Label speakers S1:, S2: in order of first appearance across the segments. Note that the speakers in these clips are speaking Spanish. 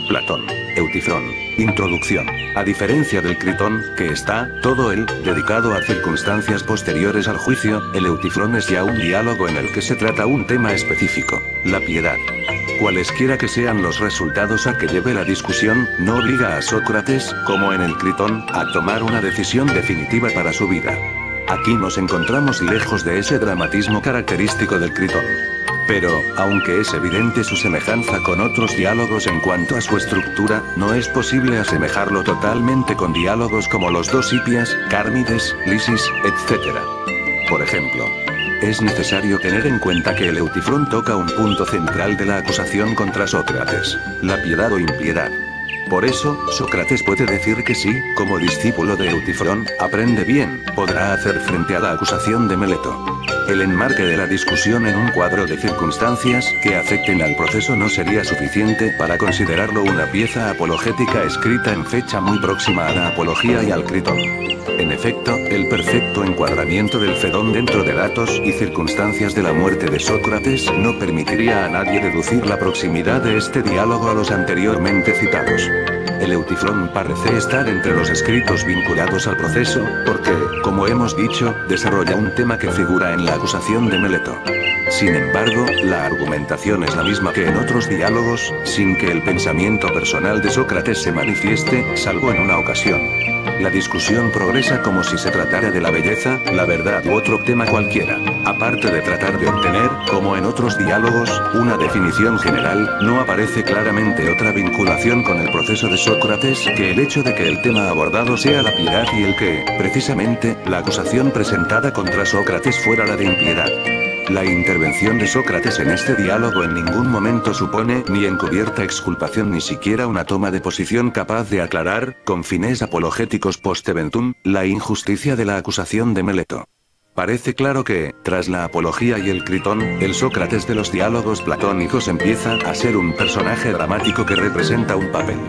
S1: Platón. Eutifrón. Introducción. A diferencia del Critón, que está, todo él, dedicado a circunstancias posteriores al juicio, el Eutifrón es ya un diálogo en el que se trata un tema específico, la piedad. Cualesquiera que sean los resultados a que lleve la discusión, no obliga a Sócrates, como en el Critón, a tomar una decisión definitiva para su vida. Aquí nos encontramos lejos de ese dramatismo característico del Critón. Pero, aunque es evidente su semejanza con otros diálogos en cuanto a su estructura, no es posible asemejarlo totalmente con diálogos como los dos Hipias, Cármides, Lisis, etc. Por ejemplo, es necesario tener en cuenta que el Eutifrón toca un punto central de la acusación contra Sócrates, la piedad o impiedad. Por eso, Sócrates puede decir que sí, como discípulo de Eutifrón, aprende bien, podrá hacer frente a la acusación de Meleto. El enmarque de la discusión en un cuadro de circunstancias que afecten al proceso no sería suficiente para considerarlo una pieza apologética escrita en fecha muy próxima a la apología y al Critón. En efecto, el perfecto encuadramiento del Fedón dentro de datos y circunstancias de la muerte de Sócrates no permitiría a nadie deducir la proximidad de este diálogo a los anteriormente citados. El Eutifrón parece estar entre los escritos vinculados al proceso, porque, como hemos dicho, desarrolla un tema que figura en la acusación de Meleto. Sin embargo, la argumentación es la misma que en otros diálogos, sin que el pensamiento personal de Sócrates se manifieste, salvo en una ocasión. La discusión progresa como si se tratara de la belleza, la verdad u otro tema cualquiera. Aparte de tratar de obtener, como en otros diálogos, una definición general, no aparece claramente otra vinculación con el proceso de Sócrates que el hecho de que el tema abordado sea la piedad y el que, precisamente, la acusación presentada contra Sócrates fuera la de impiedad. La intervención de Sócrates en este diálogo en ningún momento supone ni encubierta exculpación ni siquiera una toma de posición capaz de aclarar, con fines apologéticos post eventum, la injusticia de la acusación de Meleto. Parece claro que, tras la apología y el Critón, el Sócrates de los diálogos platónicos empieza a ser un personaje dramático que representa un papel.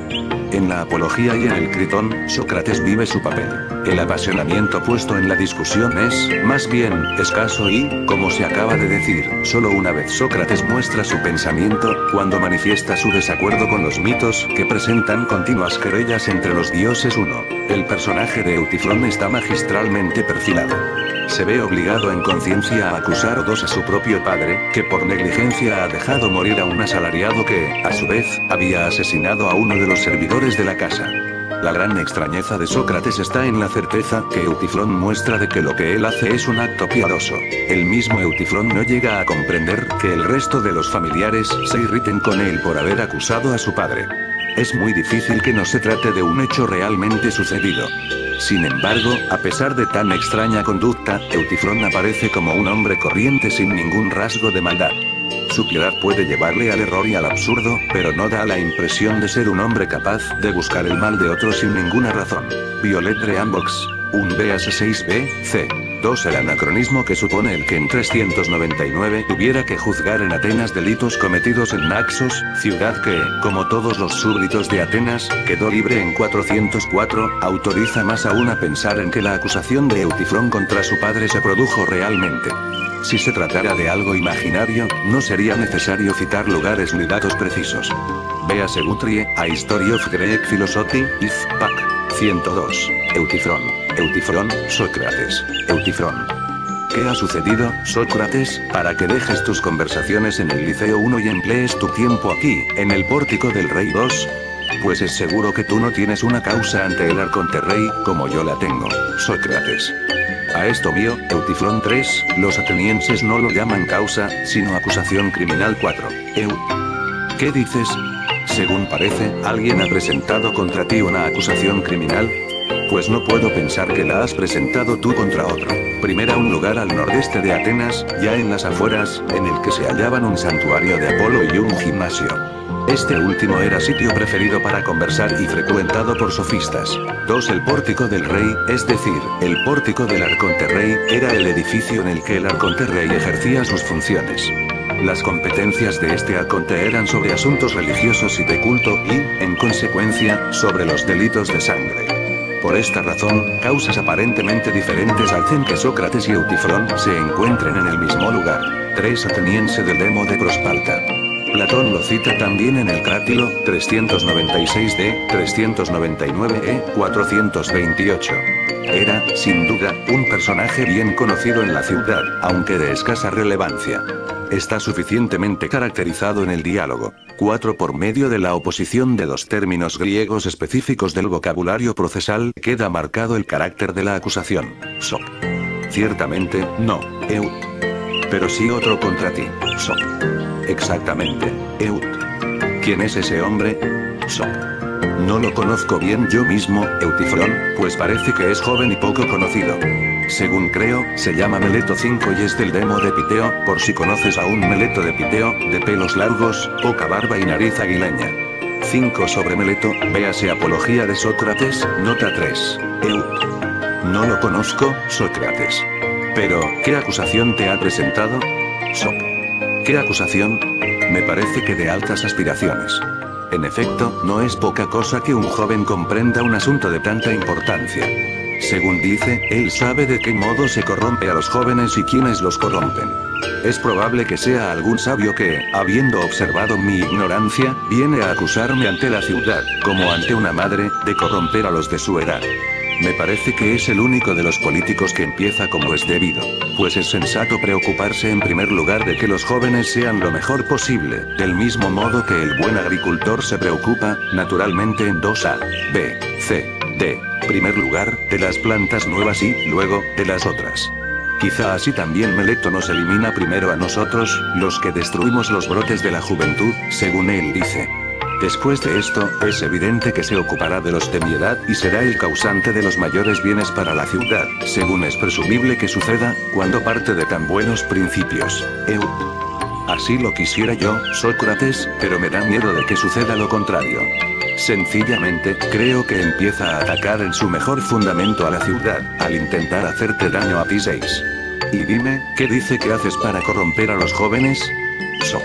S1: En la apología y en el Critón, Sócrates vive su papel. El apasionamiento puesto en la discusión es, más bien, escaso y, como se acaba de decir, solo una vez Sócrates muestra su pensamiento, cuando manifiesta su desacuerdo con los mitos que presentan continuas querellas entre los dioses uno. El personaje de Eutifrón está magistralmente perfilado. Se ve obligado en conciencia a acusar a su propio padre, que por negligencia ha dejado morir a un asalariado que, a su vez, había asesinado a uno de los servidores de la casa. La gran extrañeza de Sócrates está en la certeza que Eutifrón muestra de que lo que él hace es un acto piadoso. El mismo Eutifrón no llega a comprender que el resto de los familiares se irriten con él por haber acusado a su padre. Es muy difícil que no se trate de un hecho realmente sucedido. Sin embargo, a pesar de tan extraña conducta, Eutifrón aparece como un hombre corriente sin ningún rasgo de maldad. Su piedad puede llevarle al error y al absurdo, pero no da la impresión de ser un hombre capaz de buscar el mal de otros sin ninguna razón. Violet Reambox, un BAS6B, C. 2. El anacronismo que supone el que en 399 tuviera que juzgar en Atenas delitos cometidos en Naxos, ciudad que, como todos los súbditos de Atenas, quedó libre en 404, autoriza más aún a pensar en que la acusación de Eutifrón contra su padre se produjo realmente. Si se tratara de algo imaginario, no sería necesario citar lugares ni datos precisos. Véase Guthrie, A History of Greek Philosophy, if, Pac. 102. Eutifrón. Eutifrón, Sócrates. Eutifrón. ¿Qué ha sucedido, Sócrates, para que dejes tus conversaciones en el Liceo 1 y emplees tu tiempo aquí, en el pórtico del Rey 2? Pues es seguro que tú no tienes una causa ante el Arconte Rey, como yo la tengo, Sócrates. A esto mío, Eutifrón 3, los atenienses no lo llaman causa, sino acusación criminal 4. ¿Qué dices? Según parece, ¿alguien ha presentado contra ti una acusación criminal? Pues no puedo pensar que la has presentado tú contra otro. Primera un lugar al nordeste de Atenas, ya en las afueras, en el que se hallaban un santuario de Apolo y un gimnasio. Este último era sitio preferido para conversar y frecuentado por sofistas. 2. El pórtico del rey, es decir, el pórtico del Arconte Rey, era el edificio en el que el Arconte Rey ejercía sus funciones. Las competencias de este arconte eran sobre asuntos religiosos y de culto y, en consecuencia, sobre los delitos de sangre. Por esta razón, causas aparentemente diferentes hacen que Sócrates y Eutifrón se encuentren en el mismo lugar. 3. Ateniense del Demo de Prospalta. Platón lo cita también en el Crátilo, 396d, 399e, 428. Era, sin duda, un personaje bien conocido en la ciudad, aunque de escasa relevancia. Está suficientemente caracterizado en el diálogo 4 por medio de la oposición de dos términos griegos específicos del vocabulario procesal, queda marcado el carácter de la acusación. Sop. Ciertamente, no, Eut. Pero sí otro contra ti, Sop. Exactamente, Eut. ¿Quién es ese hombre? Sop. No lo conozco bien yo mismo, Eutifrón, pues parece que es joven y poco conocido. Según creo, se llama Meleto 5 y es del demo de Piteo, por si conoces a un Meleto de Piteo, de pelos largos, poca barba y nariz aguileña. 5 sobre Meleto, véase Apología de Sócrates, nota 3. Eut. No lo conozco, Sócrates. Pero, ¿qué acusación te ha presentado? Sop. ¿Qué acusación? Me parece que de altas aspiraciones. En efecto, no es poca cosa que un joven comprenda un asunto de tanta importancia. Según dice, él sabe de qué modo se corrompe a los jóvenes y quiénes los corrompen. Es probable que sea algún sabio que, habiendo observado mi ignorancia, viene a acusarme ante la ciudad, como ante una madre, de corromper a los de su edad. Me parece que es el único de los políticos que empieza como es debido, pues es sensato preocuparse en primer lugar de que los jóvenes sean lo mejor posible, del mismo modo que el buen agricultor se preocupa, naturalmente en 2A, B, C, D, primer lugar, de las plantas nuevas y, luego, de las otras. Quizá así también Meleto nos elimina primero a nosotros, los que destruimos los brotes de la juventud, según él dice. Después de esto, es evidente que se ocupará de los de mi edad y será el causante de los mayores bienes para la ciudad, según es presumible que suceda, cuando parte de tan buenos principios. Eut. Así lo quisiera yo, Sócrates, pero me da miedo de que suceda lo contrario. Sencillamente, creo que empieza a atacar en su mejor fundamento a la ciudad, al intentar hacerte daño a ti 6. Y dime, ¿qué dice que haces para corromper a los jóvenes? Sop.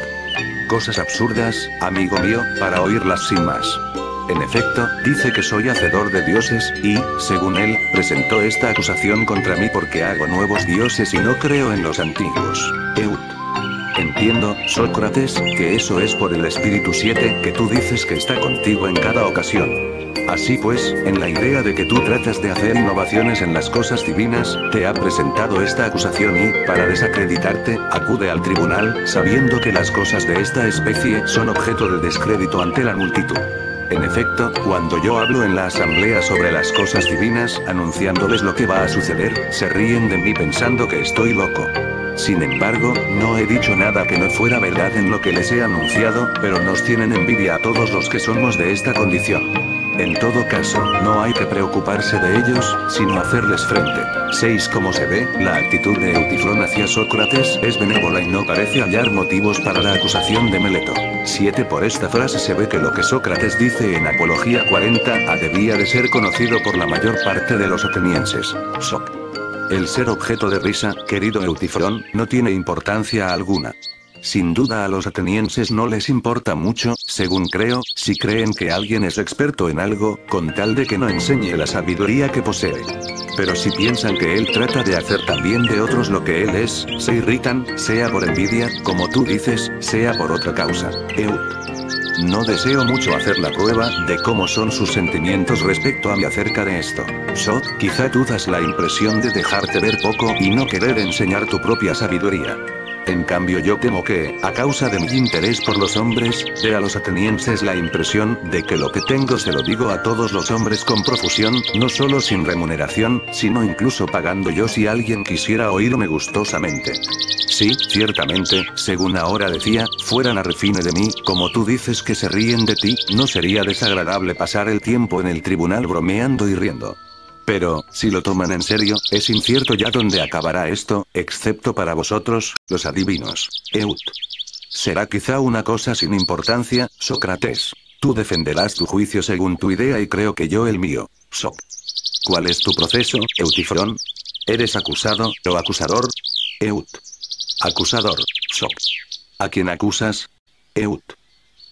S1: Cosas absurdas, amigo mío, para oírlas sin más. En efecto, dice que soy hacedor de dioses, y, según él, presentó esta acusación contra mí porque hago nuevos dioses y no creo en los antiguos. Eut. Entiendo, Sócrates, que eso es por el espíritu 7 que tú dices que está contigo en cada ocasión. Así pues, en la idea de que tú tratas de hacer innovaciones en las cosas divinas, te ha presentado esta acusación y, para desacreditarte, acude al tribunal, sabiendo que las cosas de esta especie son objeto de descrédito ante la multitud. En efecto, cuando yo hablo en la asamblea sobre las cosas divinas, anunciándoles lo que va a suceder, se ríen de mí pensando que estoy loco. Sin embargo, no he dicho nada que no fuera verdad en lo que les he anunciado, pero nos tienen envidia a todos los que somos de esta condición. En todo caso, no hay que preocuparse de ellos, sino hacerles frente. 6. Como se ve, la actitud de Eutifrón hacia Sócrates es benévola y no parece hallar motivos para la acusación de Meleto. 7. Por esta frase se ve que lo que Sócrates dice en Apología 40a debía de ser conocido por la mayor parte de los atenienses. Sop. El ser objeto de risa, querido Eutifrón, no tiene importancia alguna. Sin duda a los atenienses no les importa mucho, según creo, si creen que alguien es experto en algo, con tal de que no enseñe la sabiduría que posee. Pero si piensan que él trata de hacer también de otros lo que él es, se irritan, sea por envidia, como tú dices, sea por otra causa. Eut. No deseo mucho hacer la prueba de cómo son sus sentimientos respecto a mí acerca de esto. Sot, quizá tú das la impresión de dejarte ver poco y no querer enseñar tu propia sabiduría. En cambio yo temo que, a causa de mi interés por los hombres, dé a los atenienses la impresión de que lo que tengo se lo digo a todos los hombres con profusión, no solo sin remuneración, sino incluso pagando yo si alguien quisiera oírme gustosamente. Sí, ciertamente, según ahora decía, fueran a refine de mí, como tú dices que se ríen de ti, no sería desagradable pasar el tiempo en el tribunal bromeando y riendo. Pero, si lo toman en serio, es incierto ya dónde acabará esto, excepto para vosotros, los adivinos. Eut. Será quizá una cosa sin importancia, Sócrates. Tú defenderás tu juicio según tu idea y creo que yo el mío. Sop. ¿Cuál es tu proceso, Eutifrón? ¿Eres acusado, o acusador? Eut. Acusador. Sop. ¿A quién acusas? Eut.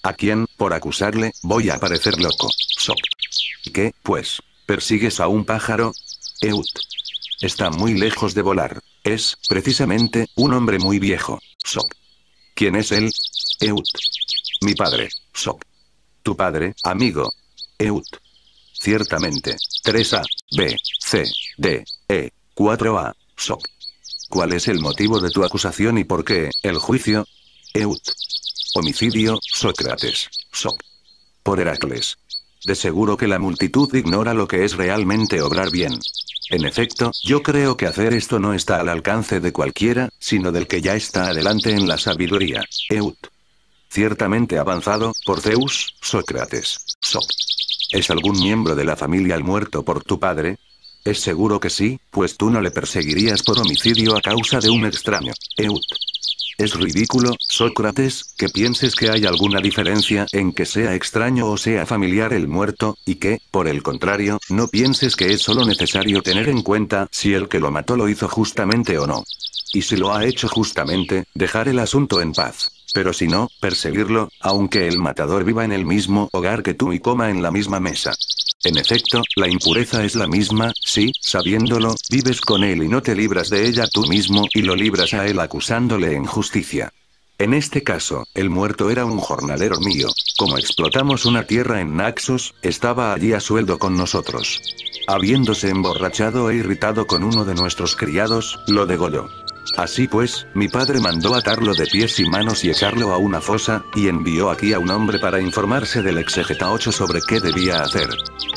S1: ¿A quién, por acusarle, voy a parecer loco? Sop. ¿Qué, pues? ¿Persigues a un pájaro? Eut. Está muy lejos de volar. Es, precisamente, un hombre muy viejo. Sop. ¿Quién es él? Eut. Mi padre. Soc. Tu padre, amigo. Eut. Ciertamente. 3A, B, C, D, E, 4A, Soc. ¿Cuál es el motivo de tu acusación y por qué el juicio? Eut. Homicidio, Sócrates. Soc. Por Heracles. De seguro que la multitud ignora lo que es realmente obrar bien. En efecto, yo creo que hacer esto no está al alcance de cualquiera, sino del que ya está adelante en la sabiduría. Eut. Ciertamente avanzado, por Zeus, Sócrates. Soc. ¿Es algún miembro de la familia el muerto por tu padre? Es seguro que sí, pues tú no le perseguirías por homicidio a causa de un extraño. Eut. Es ridículo, Sócrates, que pienses que hay alguna diferencia en que sea extraño o sea familiar el muerto, y que, por el contrario, no pienses que es solo necesario tener en cuenta si el que lo mató lo hizo justamente o no. Y si lo ha hecho justamente, dejar el asunto en paz. Pero si no, perseguirlo, aunque el matador viva en el mismo hogar que tú y coma en la misma mesa. En efecto, la impureza es la misma, si, sabiéndolo, vives con él y no te libras de ella tú mismo y lo libras a él acusándole en justicia. En este caso, el muerto era un jornalero mío. Como explotamos una tierra en Naxos, estaba allí a sueldo con nosotros. Habiéndose emborrachado e irritado con uno de nuestros criados, lo degolló. Así pues, mi padre mandó atarlo de pies y manos y echarlo a una fosa, y envió aquí a un hombre para informarse del exégeta 8 sobre qué debía hacer.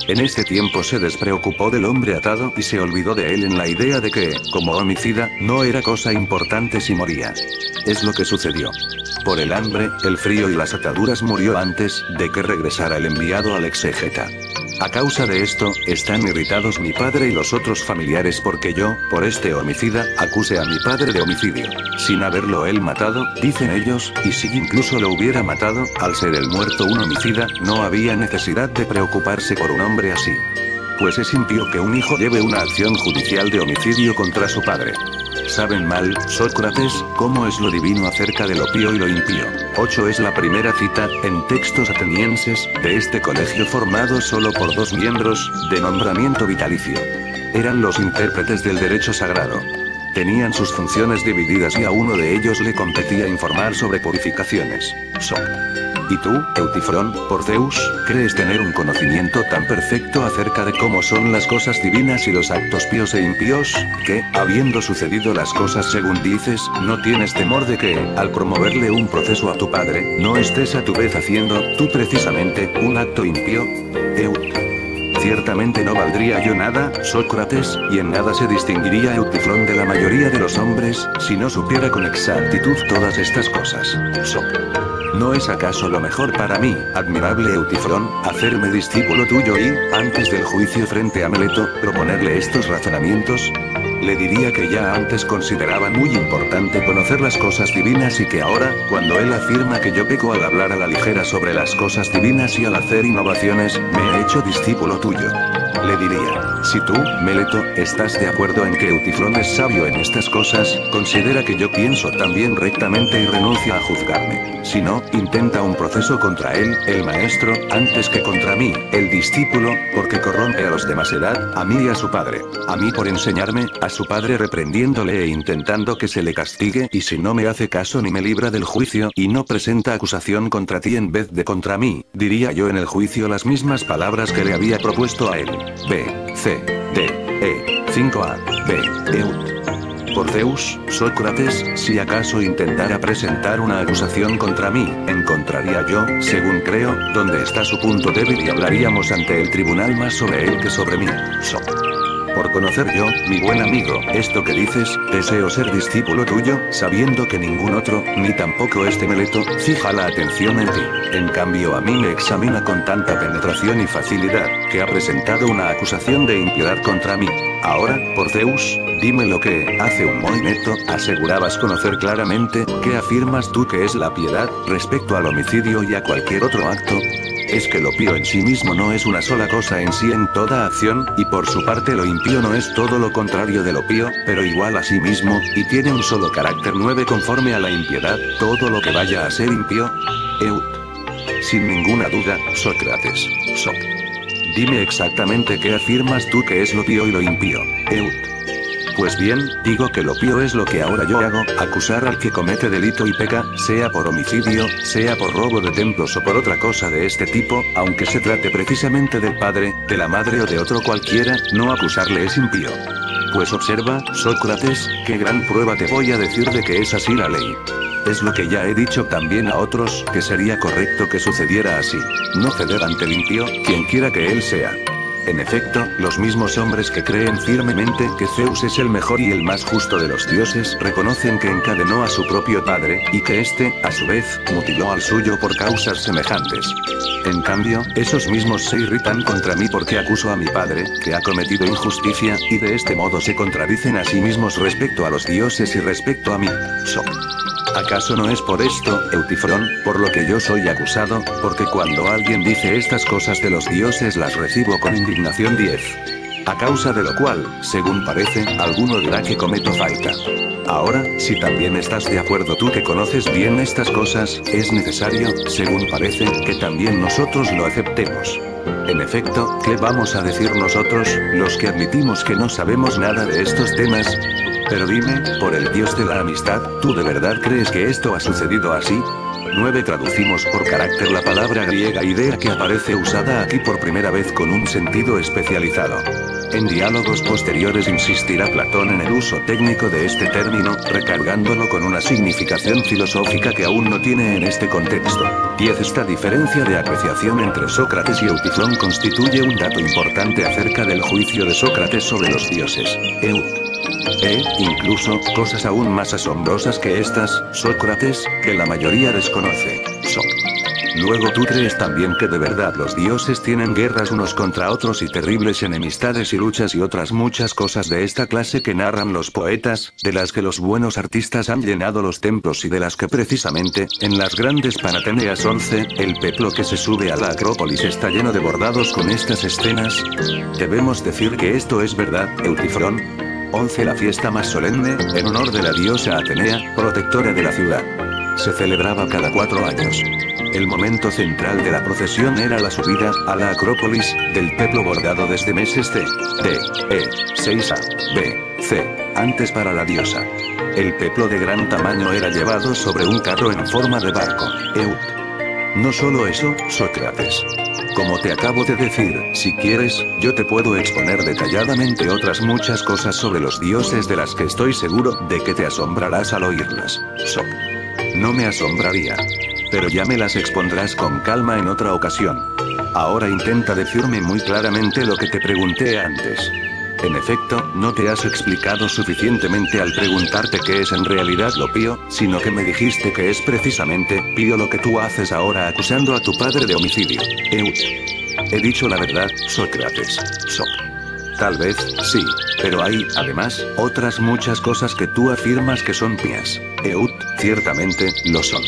S1: En este tiempo se despreocupó del hombre atado y se olvidó de él en la idea de que, como homicida, no era cosa importante si moría. Es lo que sucedió. Por el hambre, el frío y las ataduras murió antes de que regresara el enviado al exégeta. A causa de esto, están irritados mi padre y los otros familiares porque yo, por este homicida, acuse a mi padre de homicidio. Sin haberlo él matado, dicen ellos, y si incluso lo hubiera matado, al ser el muerto un homicida, no había necesidad de preocuparse por un hombre así. Pues es impío que un hijo lleve una acción judicial de homicidio contra su padre. Saben mal, Sócrates, cómo es lo divino acerca de lo pío y lo impío. 8 es la primera cita, en textos atenienses, de este colegio formado solo por 2 miembros, de nombramiento vitalicio. Eran los intérpretes del derecho sagrado. Tenían sus funciones divididas y a uno de ellos le competía informar sobre purificaciones. Soc. ¿Y tú, Eutifrón, por Zeus, crees tener un conocimiento tan perfecto acerca de cómo son las cosas divinas y los actos píos e impíos, que, habiendo sucedido las cosas según dices, no tienes temor de que, al promoverle un proceso a tu padre, no estés a tu vez haciendo, tú precisamente, un acto impío? Eut. Ciertamente no valdría yo nada, Sócrates, y en nada se distinguiría Eutifrón de la mayoría de los hombres, si no supiera con exactitud todas estas cosas. Soc. ¿No es acaso lo mejor para mí, admirable Eutifrón, hacerme discípulo tuyo y, antes del juicio frente a Meleto, proponerle estos razonamientos? Le diría que ya antes consideraba muy importante conocer las cosas divinas y que ahora, cuando él afirma que yo peco al hablar a la ligera sobre las cosas divinas y al hacer innovaciones, me he hecho discípulo tuyo. Le diría, si tú, Meleto, estás de acuerdo en que Eutifrón es sabio en estas cosas, considera que yo pienso también rectamente y renuncia a juzgarme. Si no, intenta un proceso contra él, el maestro, antes que contra mí, el discípulo, porque corrompe a los de más edad, a mí y a su padre. A mí por enseñarme, a su padre reprendiéndole e intentando que se le castigue, y si no me hace caso ni me libra del juicio y no presenta acusación contra ti en vez de contra mí, diría yo en el juicio las mismas palabras que le había propuesto a él. B, C, D, E, 5A, B, Eut. Por Zeus, Sócrates, si acaso intentara presentar una acusación contra mí, encontraría yo, según creo, donde está su punto débil y hablaríamos ante el tribunal más sobre él que sobre mí. Soc. Por conocer yo, mi buen amigo, esto que dices, deseo ser discípulo tuyo, sabiendo que ningún otro, ni tampoco este Meleto, fija la atención en ti. En cambio a mí me examina con tanta penetración y facilidad, que ha presentado una acusación de impiedad contra mí. Ahora, por Zeus, dime lo que, hace un momento, asegurabas conocer claramente, ¿qué afirmas tú que es la piedad, respecto al homicidio y a cualquier otro acto? Es que lo pío en sí mismo no es una sola cosa en sí en toda acción, y por su parte lo impío no es todo lo contrario de lo pío, pero igual a sí mismo, y tiene un solo carácter 9 conforme a la impiedad, todo lo que vaya a ser impío. Eut. Sin ninguna duda, Sócrates. Soc. Dime exactamente qué afirmas tú que es lo pío y lo impío. Eut. Pues bien, digo que lo pío es lo que ahora yo hago, acusar al que comete delito y peca, sea por homicidio, sea por robo de templos o por otra cosa de este tipo, aunque se trate precisamente del padre, de la madre o de otro cualquiera, no acusarle es impío. Pues observa, Sócrates, qué gran prueba te voy a decir de que es así la ley. Es lo que ya he dicho también a otros, que sería correcto que sucediera así. No ceder ante el impío, quien quiera que él sea. En efecto, los mismos hombres que creen firmemente que Zeus es el mejor y el más justo de los dioses reconocen que encadenó a su propio padre, y que éste, a su vez, mutiló al suyo por causas semejantes. En cambio, esos mismos se irritan contra mí porque acuso a mi padre, que ha cometido injusticia, y de este modo se contradicen a sí mismos respecto a los dioses y respecto a mí. ¿Acaso no es por esto, Eutifrón, por lo que yo soy acusado? Porque cuando alguien dice estas cosas de los dioses las recibo con indignación 10. A causa de lo cual, según parece, alguno dirá que cometo falta. Ahora, si también estás de acuerdo tú que conoces bien estas cosas, es necesario, según parece, que también nosotros lo aceptemos. En efecto, ¿qué vamos a decir nosotros, los que admitimos que no sabemos nada de estos temas? Pero dime, por el Dios de la amistad, ¿tú de verdad crees que esto ha sucedido así? 9. Traducimos por carácter la palabra griega idea que aparece usada aquí por primera vez con un sentido especializado. En diálogos posteriores insistirá Platón en el uso técnico de este término, recargándolo con una significación filosófica que aún no tiene en este contexto. 10. Esta diferencia de apreciación entre Sócrates y Eutifrón constituye un dato importante acerca del juicio de Sócrates sobre los dioses. Incluso, cosas aún más asombrosas que estas, Sócrates, que la mayoría desconoce. Luego tú crees también que de verdad los dioses tienen guerras unos contra otros y terribles enemistades y luchas y otras muchas cosas de esta clase que narran los poetas, de las que los buenos artistas han llenado los templos y de las que precisamente, en las grandes Panateneas 11, el peplo que se sube a la Acrópolis está lleno de bordados con estas escenas. Debemos decir que esto es verdad, Eutifrón. 11. La fiesta más solemne, en honor de la diosa Atenea, protectora de la ciudad. Se celebraba cada 4 años. El momento central de la procesión era la subida, a la Acrópolis, del peplo bordado desde meses C, D, E, 6A, B, C, antes para la diosa. El peplo de gran tamaño era llevado sobre un carro en forma de barco. No solo eso, Sócrates. Como te acabo de decir, si quieres, yo te puedo exponer detalladamente otras muchas cosas sobre los dioses de las que estoy seguro de que te asombrarás al oírlas. No me asombraría. Pero ya me las expondrás con calma en otra ocasión. Ahora intenta decirme muy claramente lo que te pregunté antes. En efecto, no te has explicado suficientemente al preguntarte qué es en realidad lo pío, sino que me dijiste que es precisamente pío lo que tú haces ahora acusando a tu padre de homicidio. He dicho la verdad, Sócrates. Tal vez, sí, pero hay, además, otras muchas cosas que tú afirmas que son pías. Ciertamente, lo son.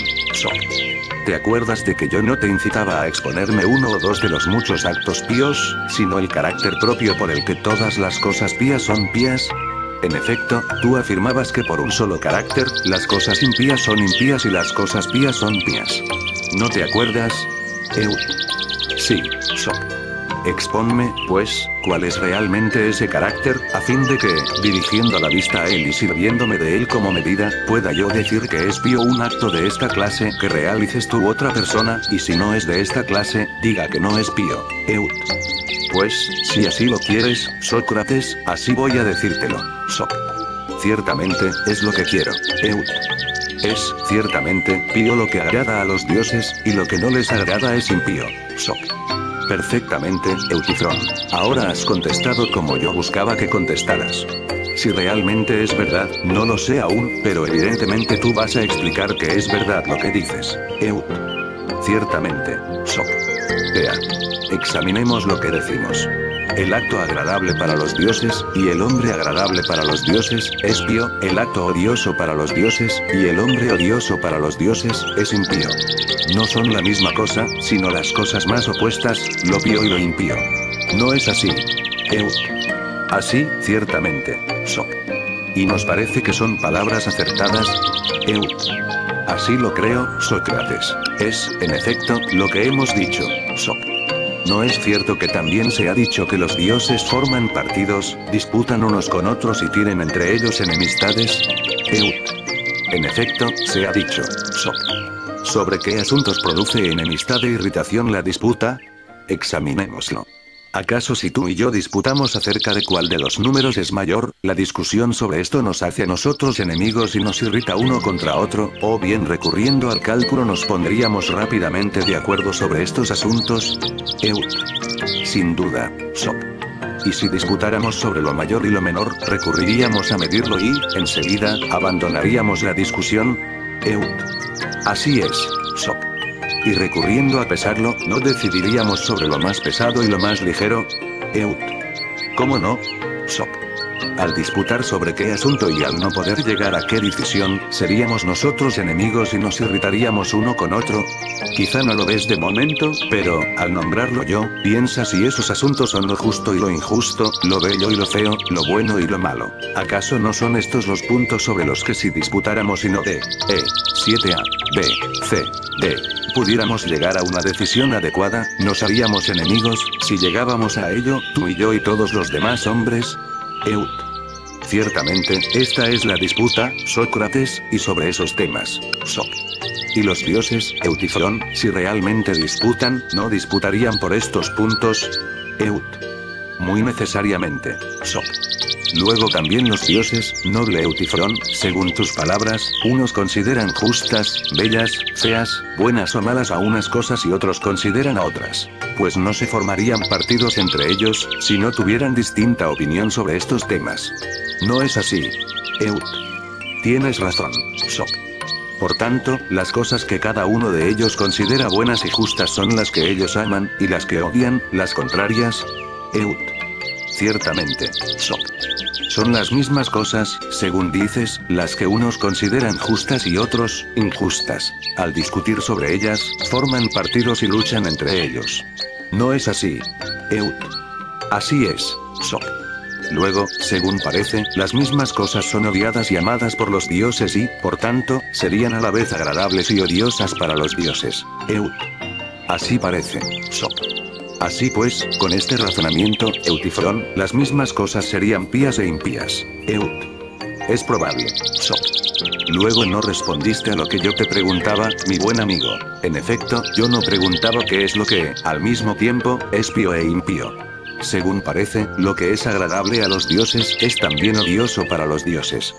S1: ¿Te acuerdas de que yo no te incitaba a exponerme uno o dos de los muchos actos píos, sino el carácter propio por el que todas las cosas pías son pías? En efecto, tú afirmabas que por un solo carácter, las cosas impías son impías y las cosas pías son pías. ¿No te acuerdas? Sí, Expónme, pues, cuál es realmente ese carácter, a fin de que, dirigiendo la vista a él y sirviéndome de él como medida, pueda yo decir que es pío un acto de esta clase que realices tú otra persona, y si no es de esta clase, diga que no es pío. Pues, si así lo quieres, Sócrates, así voy a decírtelo. Ciertamente, es lo que quiero. Es, ciertamente, pío lo que agrada a los dioses, y lo que no les agrada es impío. Perfectamente, Eutifrón. Ahora has contestado como yo buscaba que contestaras. Si realmente es verdad, no lo sé aún, pero evidentemente tú vas a explicar que es verdad lo que dices. Ciertamente. Examinemos lo que decimos. El acto agradable para los dioses, y el hombre agradable para los dioses, es pío, el acto odioso para los dioses, y el hombre odioso para los dioses, es impío. No son la misma cosa, sino las cosas más opuestas, lo pío y lo impío. ¿No es así? Así, ciertamente. ¿Y nos parece que son palabras acertadas? Así lo creo, Sócrates. Es, en efecto, lo que hemos dicho. ¿no es cierto que también se ha dicho que los dioses forman partidos, disputan unos con otros y tienen entre ellos enemistades? Eut. En efecto, se ha dicho. Sop. ¿Sobre qué asuntos produce enemistad e irritación la disputa? Examinémoslo. ¿Acaso si tú y yo disputamos acerca de cuál de los números es mayor, la discusión sobre esto nos hace a nosotros enemigos y nos irrita uno contra otro, o bien recurriendo al cálculo nos pondríamos rápidamente de acuerdo sobre estos asuntos? Eut. Sin duda, Sop. Y si disputáramos sobre lo mayor y lo menor, recurriríamos a medirlo y, enseguida, abandonaríamos la discusión? Eut. Así es, Sop. Y recurriendo a pesarlo, ¿no decidiríamos sobre lo más pesado y lo más ligero? Eut. ¿Cómo no? Sop. Al disputar sobre qué asunto y al no poder llegar a qué decisión, seríamos nosotros enemigos y nos irritaríamos uno con otro. Quizá no lo ves de momento, pero, al nombrarlo yo, piensa si esos asuntos son lo justo y lo injusto, lo bello y lo feo, lo bueno y lo malo. ¿Acaso no son estos los puntos sobre los que si disputáramos y no D, E, 7A, B, C, D, pudiéramos llegar a una decisión adecuada, nos haríamos enemigos, si llegábamos a ello, tú y yo y todos los demás hombres? Eut. Ciertamente, esta es la disputa, Sócrates, y sobre esos temas, Sop. Y los dioses, Eutifrón, si realmente disputan, ¿no disputarían por estos puntos? Eut. Muy necesariamente, Sop. Luego también los dioses, noble Eutifrón, según tus palabras, unos consideran justas, bellas, feas, buenas o malas a unas cosas y otros consideran a otras. Pues no se formarían partidos entre ellos, si no tuvieran distinta opinión sobre estos temas. No es así. Eut. Tienes razón, Sop. Por tanto, las cosas que cada uno de ellos considera buenas y justas son las que ellos aman, y las que odian, las contrarias. Eut. Ciertamente, Sop. Son las mismas cosas, según dices, las que unos consideran justas y otros, injustas. Al discutir sobre ellas, forman partidos y luchan entre ellos. ¿No es así? Eut. Así es, Sop. Luego, según parece, las mismas cosas son odiadas y amadas por los dioses y, por tanto, serían a la vez agradables y odiosas para los dioses. Eut. Así parece, Sop. Así pues, con este razonamiento, Eutifrón, las mismas cosas serían pías e impías. Eut. Es probable, Sop. Luego no respondiste a lo que yo te preguntaba, mi buen amigo. En efecto, yo no preguntaba qué es lo que, al mismo tiempo, es pío e impío. Según parece, lo que es agradable a los dioses es también odioso para los dioses.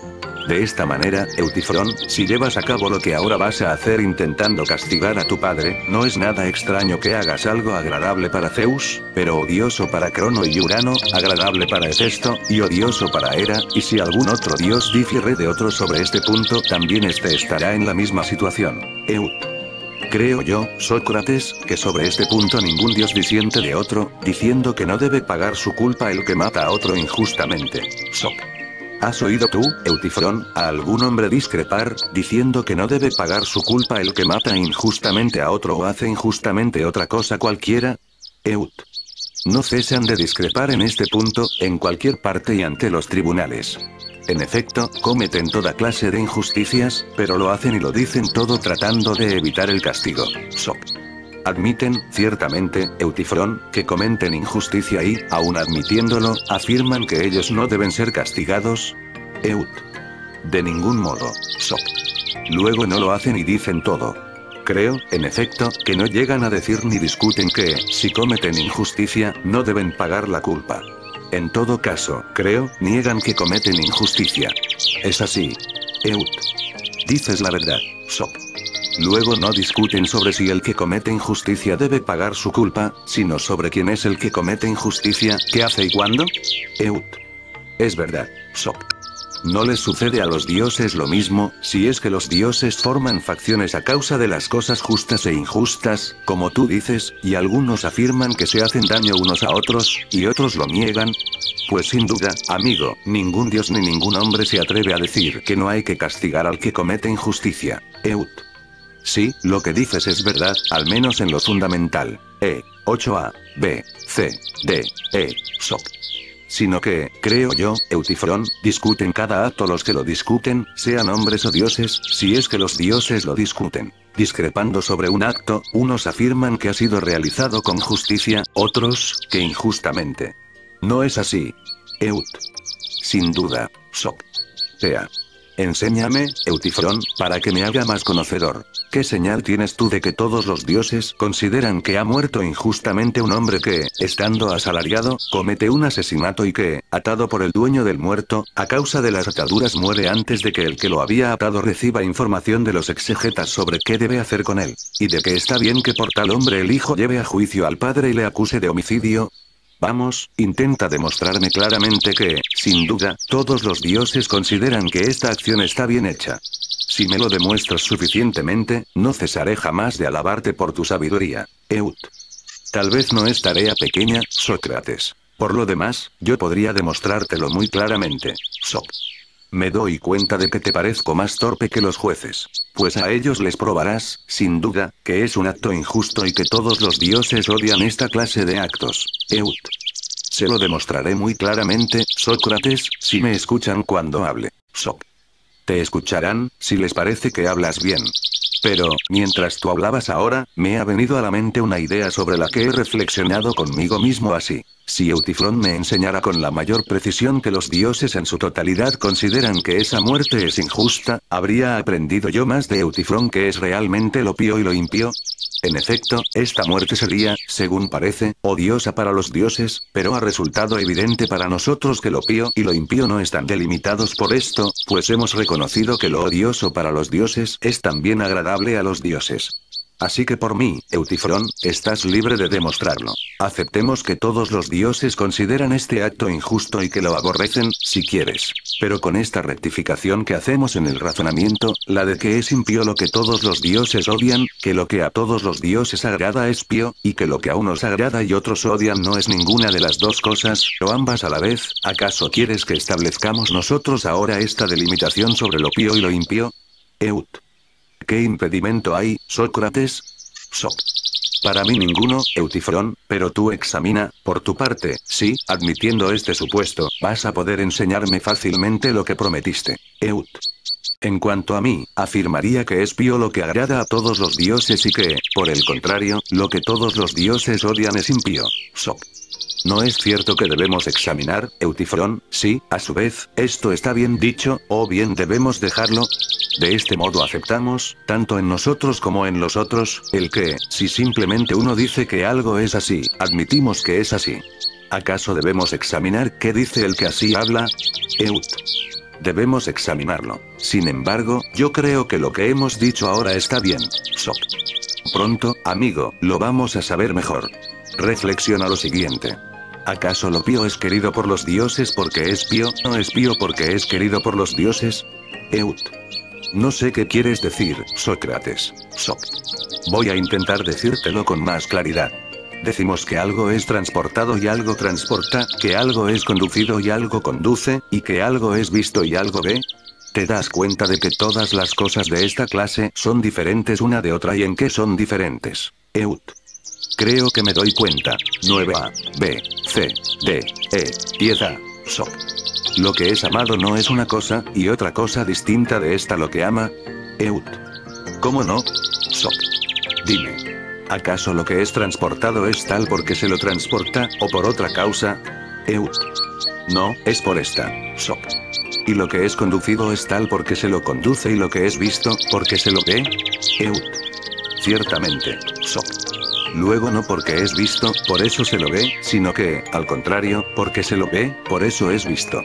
S1: De esta manera, Eutifrón, si llevas a cabo lo que ahora vas a hacer intentando castigar a tu padre, no es nada extraño que hagas algo agradable para Zeus, pero odioso para Crono y Urano, agradable para Hefesto, y odioso para Hera, y si algún otro dios difiere de otro sobre este punto, también este estará en la misma situación. Eut. Creo yo, Sócrates, que sobre este punto ningún dios disiente de otro, diciendo que no debe pagar su culpa el que mata a otro injustamente. Sop. ¿Has oído tú, Eutifrón, a algún hombre discrepar, diciendo que no debe pagar su culpa el que mata injustamente a otro o hace injustamente otra cosa cualquiera? Eut. No cesan de discrepar en este punto, en cualquier parte y ante los tribunales. En efecto, cometen toda clase de injusticias, pero lo hacen y lo dicen todo tratando de evitar el castigo. Sop. Admiten, ciertamente, Eutifrón, que cometen injusticia y, aun admitiéndolo, afirman que ellos no deben ser castigados. Eut. De ningún modo, Sop. Luego no lo hacen y dicen todo. Creo, en efecto, que no llegan a decir ni discuten que, si cometen injusticia, no deben pagar la culpa. En todo caso, creo, niegan que cometen injusticia. Es así. Eut. Dices la verdad, Sop. Luego no discuten sobre si el que comete injusticia debe pagar su culpa, sino sobre quién es el que comete injusticia, qué hace y cuándo. Eut. Es verdad, Sop. ¿No les sucede a los dioses lo mismo, si es que los dioses forman facciones a causa de las cosas justas e injustas, como tú dices, y algunos afirman que se hacen daño unos a otros, y otros lo niegan? Pues sin duda, amigo, ningún dios ni ningún hombre se atreve a decir que no hay que castigar al que comete injusticia. Eut. Sí, lo que dices es verdad, al menos en lo fundamental. 8a, B, C, D, E, Sop. Sino que, creo yo, Eutifrón, discuten cada acto los que lo discuten, sean hombres o dioses, si es que los dioses lo discuten. Discrepando sobre un acto, unos afirman que ha sido realizado con justicia, otros, que injustamente. No es así. Eut. Sin duda. Sok. Tea. Enséñame, Eutifrón, para que me haga más conocedor. ¿Qué señal tienes tú de que todos los dioses consideran que ha muerto injustamente un hombre que, estando asalariado, comete un asesinato y que, atado por el dueño del muerto, a causa de las ataduras muere antes de que el que lo había atado reciba información de los exegetas sobre qué debe hacer con él? ¿Y de que está bien que por tal hombre el hijo lleve a juicio al padre y le acuse de homicidio? Vamos, intenta demostrarme claramente que, sin duda, todos los dioses consideran que esta acción está bien hecha. Si me lo demuestras suficientemente, no cesaré jamás de alabarte por tu sabiduría, Eut. Tal vez no es tarea pequeña, Sócrates. Por lo demás, yo podría demostrártelo muy claramente, Sok. Me doy cuenta de que te parezco más torpe que los jueces. Pues a ellos les probarás, sin duda, que es un acto injusto y que todos los dioses odian esta clase de actos, Eut. Se lo demostraré muy claramente, Sócrates, si me escuchan cuando hable, Sok. Te escucharán, si les parece que hablas bien. Pero, mientras tú hablabas ahora, me ha venido a la mente una idea sobre la que he reflexionado conmigo mismo así. Si Eutifrón me enseñara con la mayor precisión que los dioses en su totalidad consideran que esa muerte es injusta, ¿habría aprendido yo más de Eutifrón que es realmente lo pío y lo impío? En efecto, esta muerte sería, según parece, odiosa para los dioses, pero ha resultado evidente para nosotros que lo pío y lo impío no están delimitados por esto, pues hemos reconocido que lo odioso para los dioses es también agradable a los dioses. Así que por mí, Eutifrón, estás libre de demostrarlo. Aceptemos que todos los dioses consideran este acto injusto y que lo aborrecen, si quieres. Pero con esta rectificación que hacemos en el razonamiento, la de que es impío lo que todos los dioses odian, que lo que a todos los dioses agrada es pío, y que lo que a unos agrada y otros odian no es ninguna de las dos cosas, o ambas a la vez, ¿acaso quieres que establezcamos nosotros ahora esta delimitación sobre lo pío y lo impío? Eut. ¿Qué impedimento hay, Sócrates? Sok. Para mí ninguno, Eutifrón, pero tú examina, por tu parte, si, admitiendo este supuesto, vas a poder enseñarme fácilmente lo que prometiste, Eut. En cuanto a mí, afirmaría que es pío lo que agrada a todos los dioses y que, por el contrario, lo que todos los dioses odian es impío, Sok. ¿No es cierto que debemos examinar, Eutifrón, si, a su vez, esto está bien dicho, o bien debemos dejarlo? De este modo aceptamos, tanto en nosotros como en los otros, el que, si simplemente uno dice que algo es así, admitimos que es así. ¿Acaso debemos examinar qué dice el que así habla? Eut. Debemos examinarlo. Sin embargo, yo creo que lo que hemos dicho ahora está bien, Sok. Pronto, amigo, lo vamos a saber mejor. Reflexiona lo siguiente. ¿Acaso lo pío es querido por los dioses porque es pío, no es pío porque es querido por los dioses? Eut. No sé qué quieres decir, Sócrates. Sok. Voy a intentar decírtelo con más claridad. Decimos que algo es transportado y algo transporta, que algo es conducido y algo conduce, y que algo es visto y algo ve. ¿Te das cuenta de que todas las cosas de esta clase son diferentes una de otra y en qué son diferentes? Eut. Creo que me doy cuenta. 9A, B, C, D, E, 10A, Sok. Lo que es amado no es una cosa, y otra cosa distinta de esta lo que ama. Eut. ¿Cómo no? Sok. Dime. ¿Acaso lo que es transportado es tal porque se lo transporta, o por otra causa? Eut. No, es por esta, Sok. ¿Y lo que es conducido es tal porque se lo conduce y lo que es visto, porque se lo ve? Eut. Ciertamente, Sok. Luego no porque es visto, por eso se lo ve, sino que, al contrario, porque se lo ve, por eso es visto.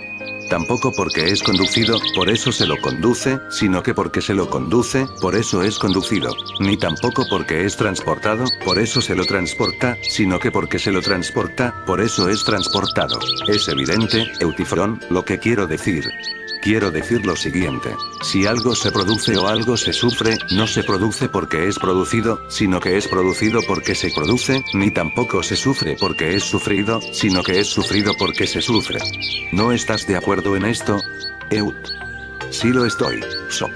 S1: Tampoco porque es conducido, por eso se lo conduce, sino que porque se lo conduce, por eso es conducido. Ni tampoco porque es transportado, por eso se lo transporta, sino que porque se lo transporta, por eso es transportado. Es evidente, Eutifrón, lo que quiero decir. Quiero decir lo siguiente. Si algo se produce o algo se sufre, no se produce porque es producido, sino que es producido porque se produce, ni tampoco se sufre porque es sufrido, sino que es sufrido porque se sufre. ¿No estás de acuerdo en esto? Eut. Sí lo estoy, Sok.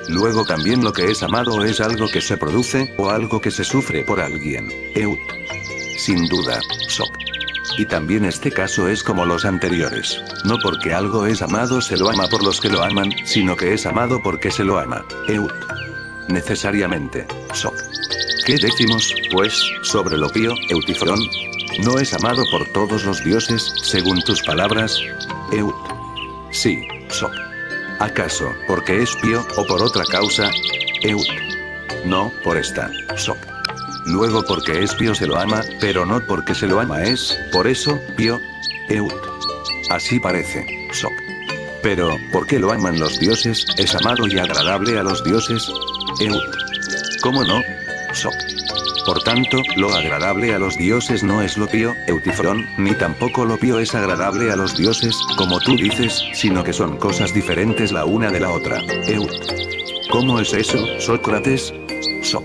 S1: Luego también lo que es amado es algo que se produce, o algo que se sufre por alguien. Eut. Sin duda, Sok. Y también este caso es como los anteriores. No porque algo es amado se lo ama por los que lo aman, sino que es amado porque se lo ama. Eut. Necesariamente. Soc. ¿Qué decimos, pues, sobre lo pío, Eutifrón? ¿No es amado por todos los dioses, según tus palabras? Eut. Sí, Soc. ¿Acaso, porque es pío, o por otra causa? Eut. No, por esta, Soc. Luego porque es pío se lo ama, pero no porque se lo ama es, por eso, pío. Eut. Así parece, Soc. Pero, ¿por qué lo aman los dioses? ¿Es amado y agradable a los dioses? Eut. ¿Cómo no? Soc. Por tanto, lo agradable a los dioses no es lo pío, Eutifrón, ni tampoco lo pío es agradable a los dioses, como tú dices, sino que son cosas diferentes la una de la otra. Eut. ¿Cómo es eso, Sócrates? Soc.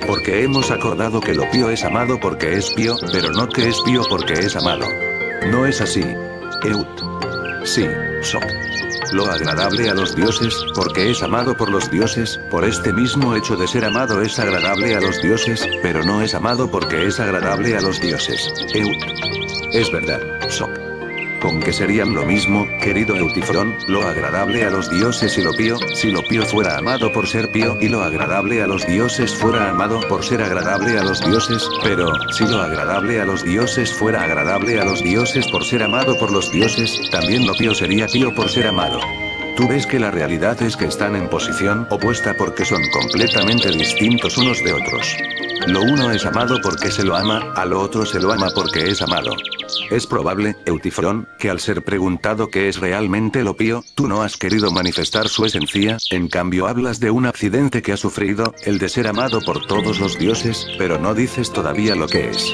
S1: Porque hemos acordado que lo pío es amado porque es pío, pero no que es pío porque es amado. ¿No es así? Eut. Sí, Soc. Lo agradable a los dioses, porque es amado por los dioses, por este mismo hecho de ser amado es agradable a los dioses, pero no es amado porque es agradable a los dioses. Eut. Es verdad, Soc. ¿Con qué serían lo mismo, querido Eutifrón, lo agradable a los dioses y lo pío, si lo pío fuera amado por ser pío y lo agradable a los dioses fuera amado por ser agradable a los dioses, pero, si lo agradable a los dioses fuera agradable a los dioses por ser amado por los dioses, también lo pío sería pío por ser amado. Tú ves que la realidad es que están en posición opuesta porque son completamente distintos unos de otros. Lo uno es amado porque se lo ama, a lo otro se lo ama porque es amado. Es probable, Eutifrón, que al ser preguntado qué es realmente lo pío, tú no has querido manifestar su esencia, en cambio hablas de un accidente que ha sufrido, el de ser amado por todos los dioses, pero no dices todavía lo que es.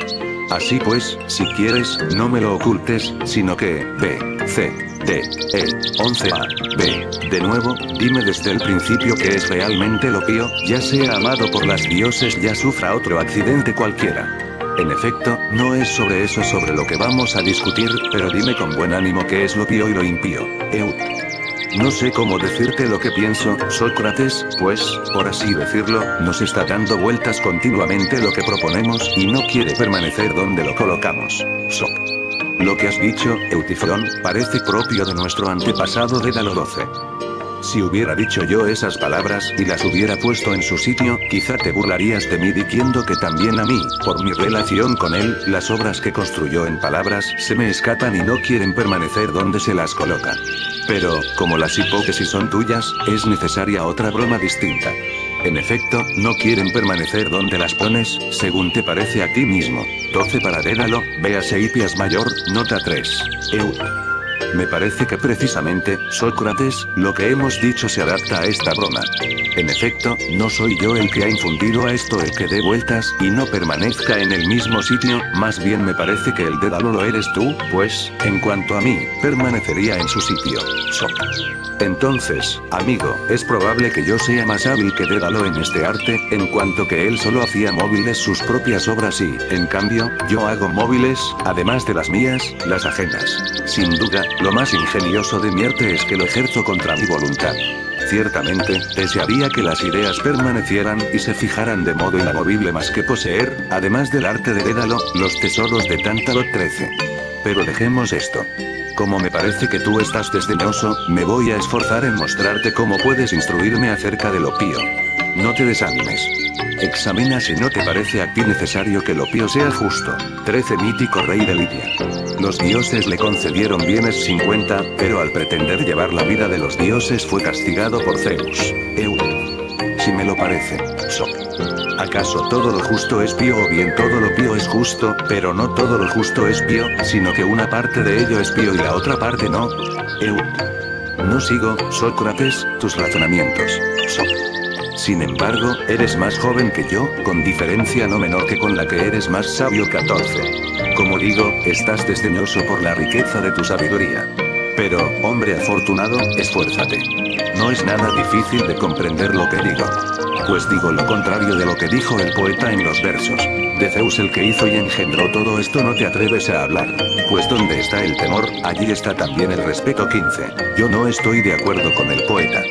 S1: Así pues, si quieres, no me lo ocultes, sino que, B, C, D, E, 11A, B, de nuevo, dime desde el principio que es realmente lo pío, ya sea amado por las dioses ya sufra otro accidente cualquiera. En efecto, no es sobre eso sobre lo que vamos a discutir, pero dime con buen ánimo qué es lo pío y lo impío. Eut. No sé cómo decirte lo que pienso, Sócrates, pues, por así decirlo, nos está dando vueltas continuamente lo que proponemos y no quiere permanecer donde lo colocamos. Soc. Lo que has dicho, Eutifrón, parece propio de nuestro antepasado Dédalo 12. Si hubiera dicho yo esas palabras y las hubiera puesto en su sitio, quizá te burlarías de mí diciendo que también a mí, por mi relación con él, las obras que construyó en palabras se me escapan y no quieren permanecer donde se las coloca. Pero, como las hipótesis son tuyas, es necesaria otra broma distinta. En efecto, no quieren permanecer donde las pones, según te parece a ti mismo. 12 para Dédalo, véase Hipias Mayor, nota 3. Eut. Me parece que precisamente, Sócrates, lo que hemos dicho se adapta a esta broma. En efecto, no soy yo el que ha infundido a esto el que dé vueltas y no permanezca en el mismo sitio, más bien me parece que el Dédalo lo eres tú, pues, en cuanto a mí, permanecería en su sitio. Soc. Entonces, amigo, es probable que yo sea más hábil que Dédalo en este arte, en cuanto que él solo hacía móviles sus propias obras y, en cambio, yo hago móviles, además de las mías, las ajenas. Sin duda, lo más ingenioso de mi arte es que lo ejerzo contra mi voluntad. Ciertamente, desearía que las ideas permanecieran y se fijaran de modo inamovible más que poseer, además del arte de Dédalo, los tesoros de Tántalo 13. Pero dejemos esto. Como me parece que tú estás desdeñoso, me voy a esforzar en mostrarte cómo puedes instruirme acerca de lo pío. No te desanimes. Examina si no te parece a ti necesario que lo pío sea justo. 13 Mítico rey de Lidia. Los dioses le concedieron bienes 50, pero al pretender llevar la vida de los dioses fue castigado por Zeus. Eut. Si me lo parece, Soc. ¿Acaso todo lo justo es pío o bien todo lo pío es justo, pero no todo lo justo es pío, sino que una parte de ello es pío y la otra parte no? Eut. No sigo, Sócrates, tus razonamientos. Soc. Sin embargo, eres más joven que yo, con diferencia no menor que con la que eres más sabio 14. Como digo, estás desdeñoso por la riqueza de tu sabiduría. Pero, hombre afortunado, esfuérzate. No es nada difícil de comprender lo que digo. Pues digo lo contrario de lo que dijo el poeta en los versos. De Zeus el que hizo y engendró todo esto no te atreves a hablar. Pues donde está el temor, allí está también el respeto 15. Yo no estoy de acuerdo con el poeta.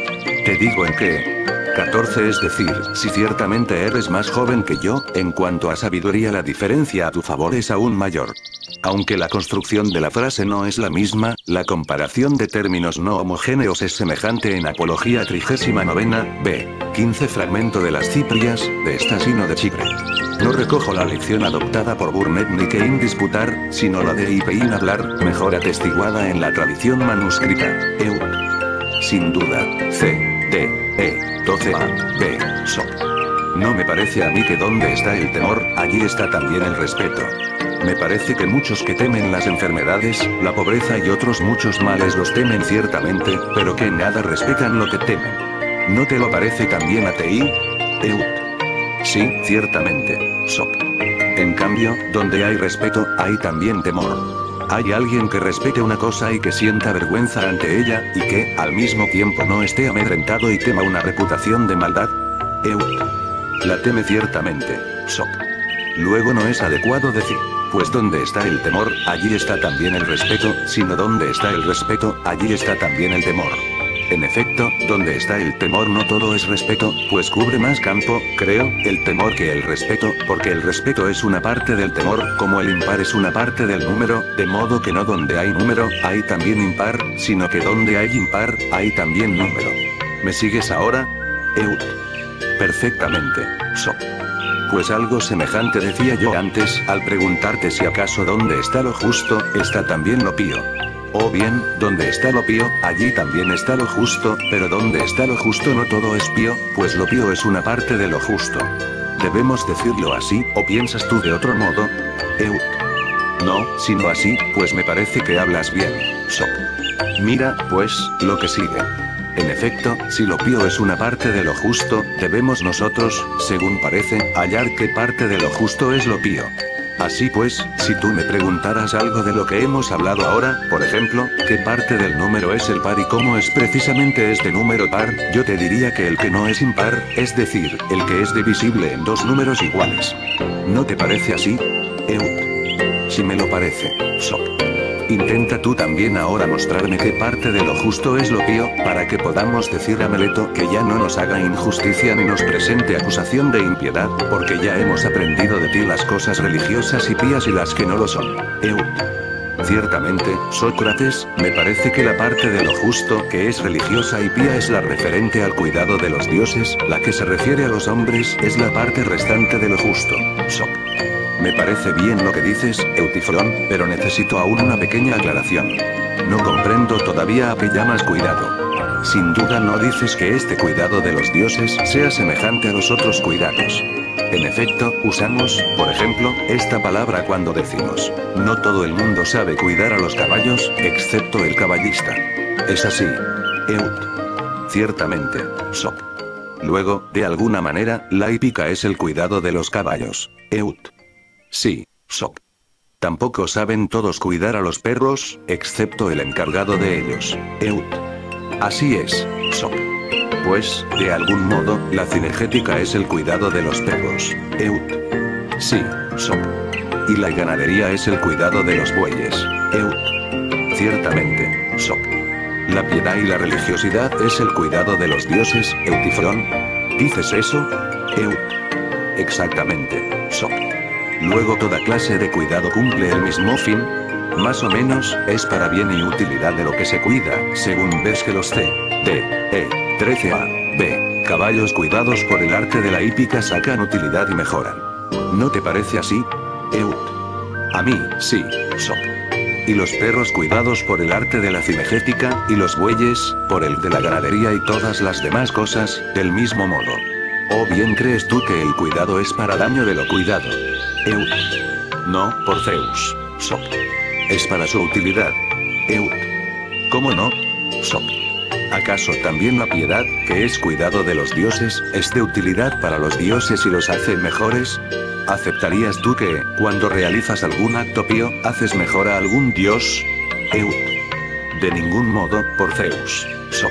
S1: Te digo en qué. 14 es decir, si ciertamente eres más joven que yo, en cuanto a sabiduría la diferencia a tu favor es aún mayor. Aunque la construcción de la frase no es la misma, la comparación de términos no homogéneos es semejante en Apología 39, b. 15 fragmento de las Ciprias, de Estasino de Chipre. No recojo la lección adoptada por Burnett ni que indisputar, sino la de I.P. hablar, mejor atestiguada en la tradición manuscrita. Sin duda, C. D. E. 12a. B. So. No me parece a mí que donde está el temor, allí está también el respeto. Me parece que muchos que temen las enfermedades, la pobreza y otros muchos males los temen ciertamente, pero que en nada respetan lo que temen. ¿No te lo parece también a ti? Sí, ciertamente. So. En cambio, donde hay respeto, hay también temor. ¿Hay alguien que respete una cosa y que sienta vergüenza ante ella, y que, al mismo tiempo no esté amedrentado y tema una reputación de maldad? La teme ciertamente. So. Luego no es adecuado decir, pues donde está el temor, allí está también el respeto, sino donde está el respeto, allí está también el temor. En efecto, donde está el temor no todo es respeto, pues cubre más campo, creo, el temor que el respeto, porque el respeto es una parte del temor, como el impar es una parte del número, de modo que no donde hay número, hay también impar, sino que donde hay impar, hay también número. ¿Me sigues ahora? Perfectamente. So. Pues algo semejante decía yo antes, al preguntarte si acaso donde está lo justo, está también lo pío. O bien, donde está lo pío, allí también está lo justo, pero donde está lo justo no todo es pío, pues lo pío es una parte de lo justo. ¿Debemos decirlo así, o piensas tú de otro modo? No, sino así, pues me parece que hablas bien. So. Mira, pues, lo que sigue. En efecto, si lo pío es una parte de lo justo, debemos nosotros, según parece, hallar qué parte de lo justo es lo pío. Así pues, si tú me preguntaras algo de lo que hemos hablado ahora, por ejemplo, qué parte del número es el par y cómo es precisamente este número par, yo te diría que el que no es impar, es decir, el que es divisible en dos números iguales. ¿No te parece así? Si me lo parece. So. Intenta tú también ahora mostrarme qué parte de lo justo es lo pío, para que podamos decir a Meleto que ya no nos haga injusticia ni nos presente acusación de impiedad, porque ya hemos aprendido de ti las cosas religiosas y pías y las que no lo son. Ciertamente, Sócrates, me parece que la parte de lo justo que es religiosa y pía es la referente al cuidado de los dioses, la que se refiere a los hombres es la parte restante de lo justo. So. Me parece bien lo que dices, Eutifrón, pero necesito aún una pequeña aclaración. No comprendo todavía a qué llamas cuidado. Sin duda no dices que este cuidado de los dioses sea semejante a los otros cuidados. En efecto, usamos, por ejemplo, esta palabra cuando decimos, no todo el mundo sabe cuidar a los caballos, excepto el caballista. Es así. Ciertamente. So. Luego, de alguna manera, la hípica es el cuidado de los caballos. Sí, So. Tampoco saben todos cuidar a los perros, excepto el encargado de ellos. Así es, So. Pues, de algún modo, la cinegética es el cuidado de los perros. Sí, So. Y la ganadería es el cuidado de los bueyes. Ciertamente, So. La piedad y la religiosidad es el cuidado de los dioses, Eutifrón. ¿Dices eso? Exactamente, So. Luego toda clase de cuidado cumple el mismo fin. Más o menos, es para bien y utilidad de lo que se cuida, según ves que los C, D, E, 13a, B, caballos cuidados por el arte de la hípica sacan utilidad y mejoran. ¿No te parece así? A mí, sí, So. Y los perros cuidados por el arte de la cinegética, y los bueyes, por el de la ganadería y todas las demás cosas, del mismo modo. ¿O bien crees tú que el cuidado es para daño de lo cuidado? No, por Zeus, So. Es para su utilidad. ¿Cómo no? So. ¿Acaso también la piedad, que es cuidado de los dioses, es de utilidad para los dioses y los hace mejores? ¿Aceptarías tú que, cuando realizas algún acto pío, haces mejor a algún dios? De ningún modo, por Zeus, So.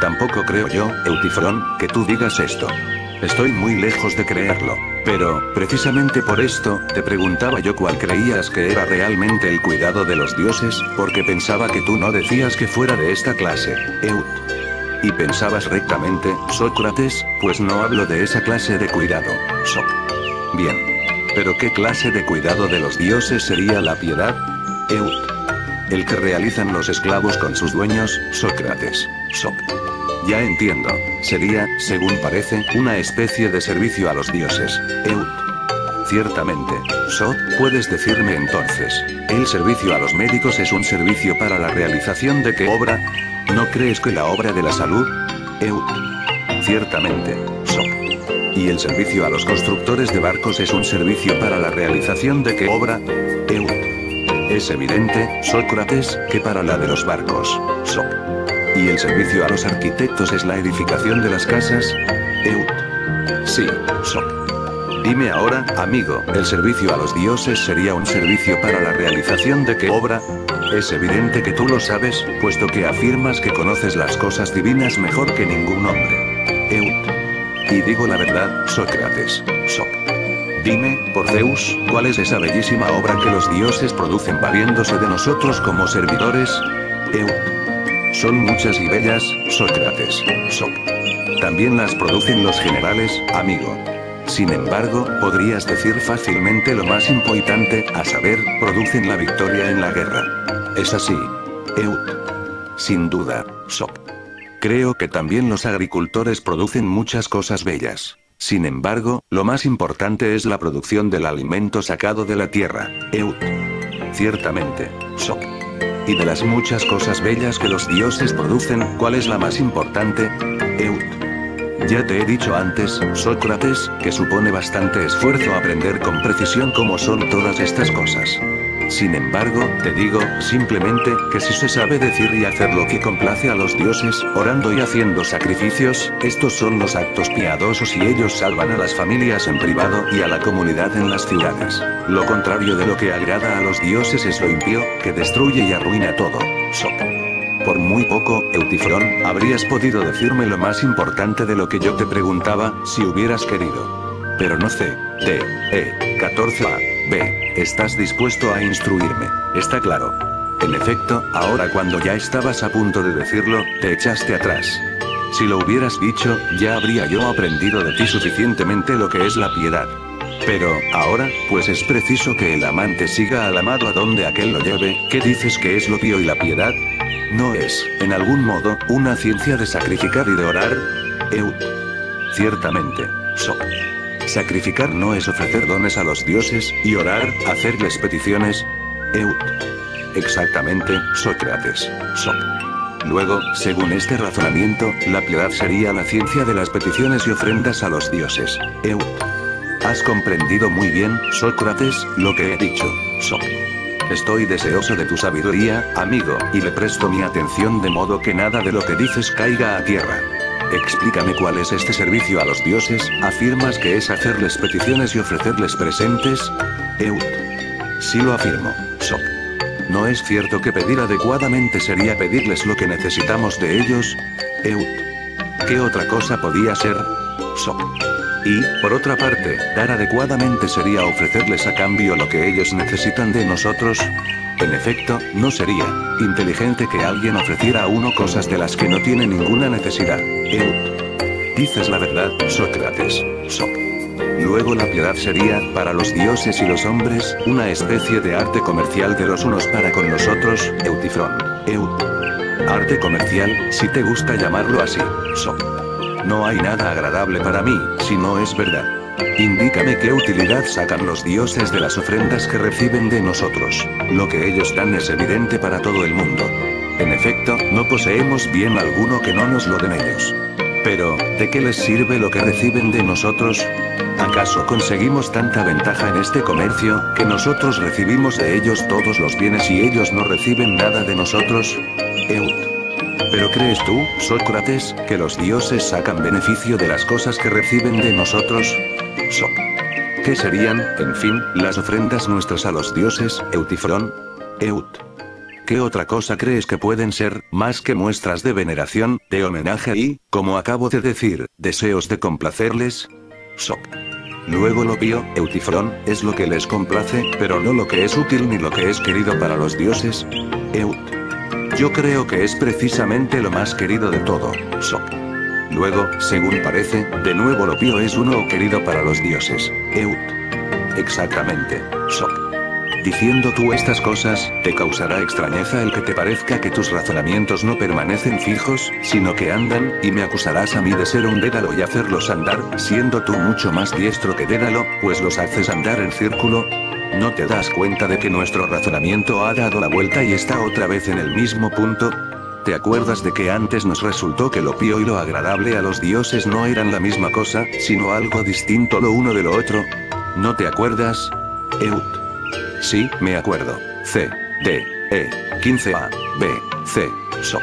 S1: Tampoco creo yo, Eutifrón, que tú digas esto. Estoy muy lejos de creerlo. Pero, precisamente por esto, te preguntaba yo cuál creías que era realmente el cuidado de los dioses, porque pensaba que tú no decías que fuera de esta clase. Y pensabas rectamente, Sócrates, pues no hablo de esa clase de cuidado. So. Bien. Pero ¿qué clase de cuidado de los dioses sería la piedad? Eut. El que realizan los esclavos con sus dueños, Sócrates. Sop. Ya entiendo. Sería, según parece, una especie de servicio a los dioses. Eut. Ciertamente. Sop, ¿puedes decirme entonces, el servicio a los médicos es un servicio para la realización de qué obra? ¿No crees que la obra de la salud? Eut. Ciertamente. Sop. ¿Y el servicio a los constructores de barcos es un servicio para la realización de qué obra? Eut. Es evidente, Sócrates, que para la de los barcos. Sop. ¿Y el servicio a los arquitectos es la edificación de las casas? Eut. Sí, Sop. Dime ahora, amigo, ¿el servicio a los dioses sería un servicio para la realización de qué obra? Es evidente que tú lo sabes, puesto que afirmas que conoces las cosas divinas mejor que ningún hombre. Eut. Y digo la verdad, Sócrates. Sop. Dime, por Zeus, ¿cuál es esa bellísima obra que los dioses producen valiéndose de nosotros como servidores? Eut. Son muchas y bellas, Sócrates. Sop. También las producen los generales, amigo. Sin embargo, podrías decir fácilmente lo más importante, a saber, producen la victoria en la guerra. ¿Es así? Eut. Sin duda, Sop. Creo que también los agricultores producen muchas cosas bellas. Sin embargo, lo más importante es la producción del alimento sacado de la tierra. Eut. Ciertamente, Sop. Y de las muchas cosas bellas que los dioses producen, ¿cuál es la más importante? Eut. Ya te he dicho antes, Sócrates, que supone bastante esfuerzo aprender con precisión cómo son todas estas cosas. Sin embargo, te digo, simplemente, que si se sabe decir y hacer lo que complace a los dioses, orando y haciendo sacrificios, estos son los actos piadosos y ellos salvan a las familias en privado y a la comunidad en las ciudades. Lo contrario de lo que agrada a los dioses es lo impío, que destruye y arruina todo. Sop. Por muy poco, Eutifrón, habrías podido decirme lo más importante de lo que yo te preguntaba, si hubieras querido. Pero no C, D, E, 14A, B, estás dispuesto a instruirme, está claro. En efecto, ahora cuando ya estabas a punto de decirlo, te echaste atrás. Si lo hubieras dicho, ya habría yo aprendido de ti suficientemente lo que es la piedad. Pero, ahora, pues es preciso que el amante siga al amado a donde aquel lo lleve. ¿Qué dices que es lo pío y la piedad? ¿No es, en algún modo, una ciencia de sacrificar y de orar? Eut. Ciertamente, Sop. Sacrificar no es ofrecer dones a los dioses, y orar, hacerles peticiones. Eut. Exactamente, Sócrates. Sop. Luego, según este razonamiento, la piedad sería la ciencia de las peticiones y ofrendas a los dioses. Eut. Has comprendido muy bien, Sócrates, lo que he dicho. Sop. Estoy deseoso de tu sabiduría, amigo, y le presto mi atención de modo que nada de lo que dices caiga a tierra. Explícame cuál es este servicio a los dioses, afirmas que es hacerles peticiones y ofrecerles presentes. Eut. Sí lo afirmo, Sop. ¿No es cierto que pedir adecuadamente sería pedirles lo que necesitamos de ellos? Eut. ¿Qué otra cosa podía ser? Sop. Y, por otra parte, dar adecuadamente sería ofrecerles a cambio lo que ellos necesitan de nosotros. En efecto, no sería inteligente que alguien ofreciera a uno cosas de las que no tiene ninguna necesidad. Eut. Dices la verdad, Sócrates. Sop. Luego la piedad sería, para los dioses y los hombres, una especie de arte comercial de los unos para con los otros, Eutifrón. Eut. Arte comercial, si te gusta llamarlo así, Sop. No hay nada agradable para mí, si no es verdad. Indícame qué utilidad sacan los dioses de las ofrendas que reciben de nosotros. Lo que ellos dan es evidente para todo el mundo. En efecto, no poseemos bien alguno que no nos lo den ellos. Pero, ¿de qué les sirve lo que reciben de nosotros? ¿Acaso conseguimos tanta ventaja en este comercio, que nosotros recibimos de ellos todos los bienes y ellos no reciben nada de nosotros? Eut. ¿Pero crees tú, Sócrates, que los dioses sacan beneficio de las cosas que reciben de nosotros? Sop. ¿Qué serían, en fin, las ofrendas nuestras a los dioses, Eutifrón? Eut. ¿Qué otra cosa crees que pueden ser, más que muestras de veneración, de homenaje y, como acabo de decir, deseos de complacerles? Sop. Luego lo pío, Eutifrón, es lo que les complace, pero no lo que es útil ni lo que es querido para los dioses. Eut. Yo creo que es precisamente lo más querido de todo, Sop. Luego, según parece, de nuevo lo pío es uno querido para los dioses. Eut. Exactamente, Sok. Diciendo tú estas cosas, te causará extrañeza el que te parezca que tus razonamientos no permanecen fijos, sino que andan, y me acusarás a mí de ser un Dédalo y hacerlos andar, siendo tú mucho más diestro que Dédalo, pues los haces andar en círculo. ¿No te das cuenta de que nuestro razonamiento ha dado la vuelta y está otra vez en el mismo punto? ¿Te acuerdas de que antes nos resultó que lo pío y lo agradable a los dioses no eran la misma cosa, sino algo distinto lo uno de lo otro? ¿No te acuerdas? Eut. Sí, me acuerdo. C, D, E, 15A, B, C, Sok.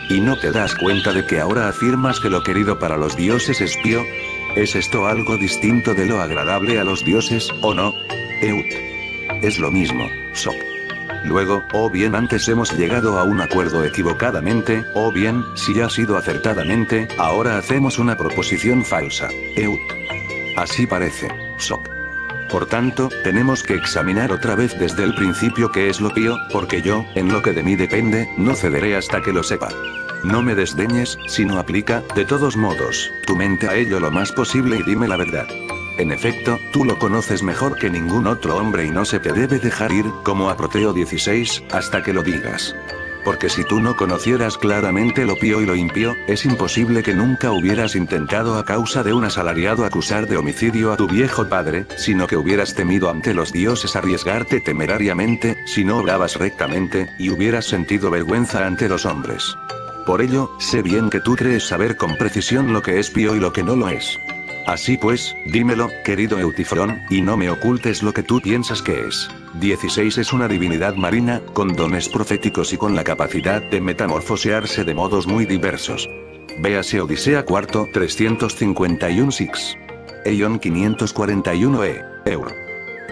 S1: ¿Y no te das cuenta de que ahora afirmas que lo querido para los dioses es pío? ¿Es esto algo distinto de lo agradable a los dioses, o no? Eut. Es lo mismo, Sok. Luego, o bien antes hemos llegado a un acuerdo equivocadamente, o bien, si ha sido acertadamente, ahora hacemos una proposición falsa. Eut. Así parece, Sok. Por tanto, tenemos que examinar otra vez desde el principio qué es lo pío, porque yo, en lo que de mí depende, no cederé hasta que lo sepa. No me desdeñes, sino aplica, de todos modos, tu mente a ello lo más posible y dime la verdad. En efecto, tú lo conoces mejor que ningún otro hombre y no se te debe dejar ir, como a Proteo 16, hasta que lo digas. Porque si tú no conocieras claramente lo pío y lo impío, es imposible que nunca hubieras intentado a causa de un asalariado acusar de homicidio a tu viejo padre, sino que hubieras temido ante los dioses arriesgarte temerariamente, si no obrabas rectamente, y hubieras sentido vergüenza ante los hombres. Por ello, sé bien que tú crees saber con precisión lo que es pío y lo que no lo es. Así pues, dímelo, querido Eutifrón, y no me ocultes lo que tú piensas que es. 16 es una divinidad marina, con dones proféticos y con la capacidad de metamorfosearse de modos muy diversos. Véase Odisea IV 351 Six. Eion 541 Euro.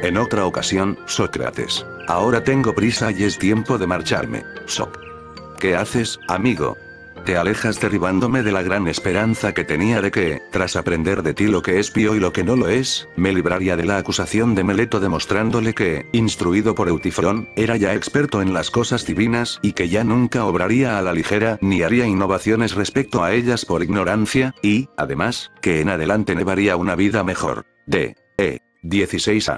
S1: En otra ocasión, Sócrates. Ahora tengo prisa y es tiempo de marcharme, Sok. ¿Qué haces, amigo? Te alejas derribándome de la gran esperanza que tenía de que, tras aprender de ti lo que es pío y lo que no lo es, me libraría de la acusación de Meleto demostrándole que, instruido por Eutifrón, era ya experto en las cosas divinas y que ya nunca obraría a la ligera ni haría innovaciones respecto a ellas por ignorancia, y, además, que en adelante llevaría una vida mejor. D. E. 16A.